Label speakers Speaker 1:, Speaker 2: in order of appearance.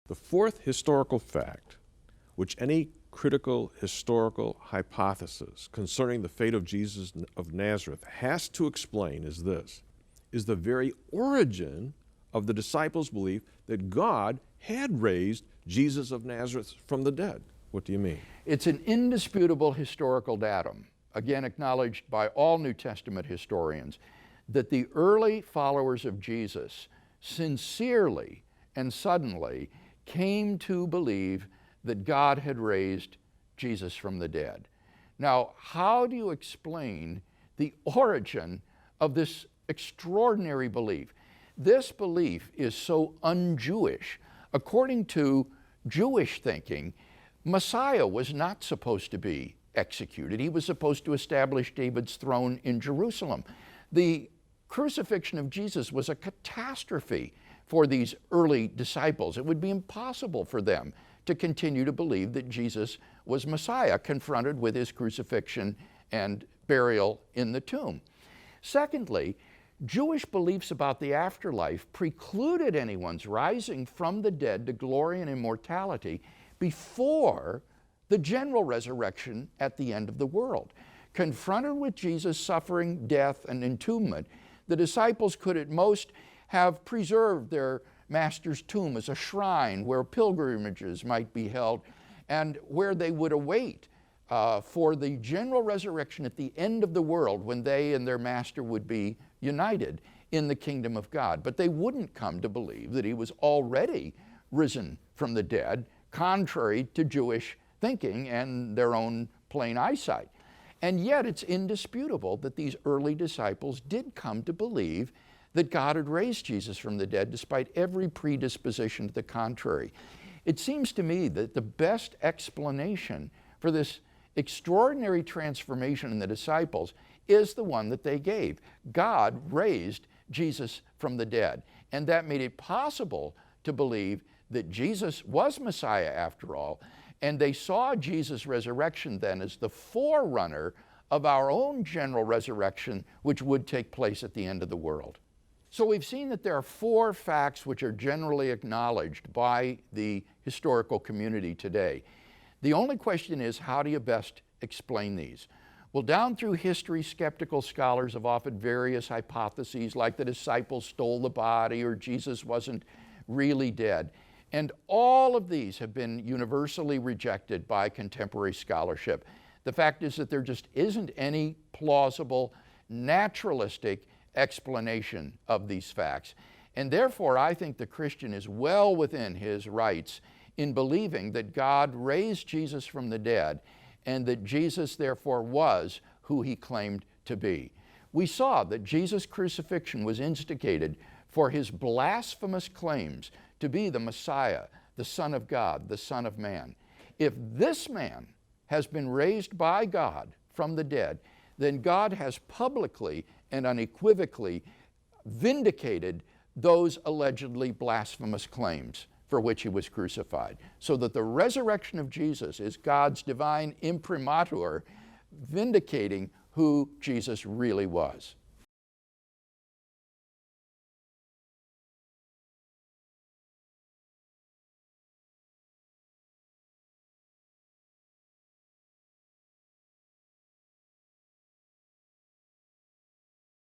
Speaker 1: The fourth historical fact, which any critical historical hypothesis concerning the fate of Jesus of Nazareth has to explain is this, is the very origin of the disciples' belief that God had raised Jesus of Nazareth from the dead. What do you mean?
Speaker 2: It's an indisputable historical datum, again acknowledged by all New Testament historians, that the early followers of Jesus sincerely and suddenly came to believe that God had raised Jesus from the dead. Now, how do you explain the origin of this extraordinary belief? This belief is so un-Jewish. According to Jewish thinking, Messiah was not supposed to be executed. He was supposed to establish David's throne in Jerusalem. The crucifixion of Jesus was a catastrophe for these early disciples. It would be impossible for them to continue to believe that Jesus was Messiah, confronted with his crucifixion and burial in the tomb. Secondly, Jewish beliefs about the afterlife precluded anyone's rising from the dead to glory and immortality before the general resurrection at the end of the world. Confronted with Jesus' suffering, death, and entombment, the disciples could at most have preserved their master's tomb as a shrine where pilgrimages might be held and where they would await for the general resurrection at the end of the world, when they and their master would be united in the kingdom of God. But they wouldn't come to believe that he was already risen from the dead, contrary to Jewish thinking and their own plain eyesight. And yet it's indisputable that these early disciples did come to believe that God had raised Jesus from the dead despite every predisposition to the contrary. It seems to me that the best explanation for this extraordinary transformation in the disciples is the one that they gave. God raised Jesus from the dead, and that made it possible to believe that Jesus was Messiah after all, and they saw Jesus' resurrection then as the forerunner of our own general resurrection, which would take place at the end of the world. So we've seen that there are four facts which are generally acknowledged by the historical community today. The only question is, how do you best explain these? Well, down through history, skeptical scholars have offered various hypotheses, like the disciples stole the body or Jesus wasn't really dead. And all of these have been universally rejected by contemporary scholarship. The fact is that there just isn't any plausible, naturalistic explanation of these facts. And therefore, I think the Christian is well within his rights in believing that God raised Jesus from the dead, and that Jesus therefore was who he claimed to be. We saw that Jesus' crucifixion was instigated for his blasphemous claims to be the Messiah, the Son of God, the Son of Man. If this man has been raised by God from the dead, then God has publicly and unequivocally vindicated those allegedly blasphemous claims for which he was crucified. So that the resurrection of Jesus is God's divine imprimatur vindicating who Jesus really was.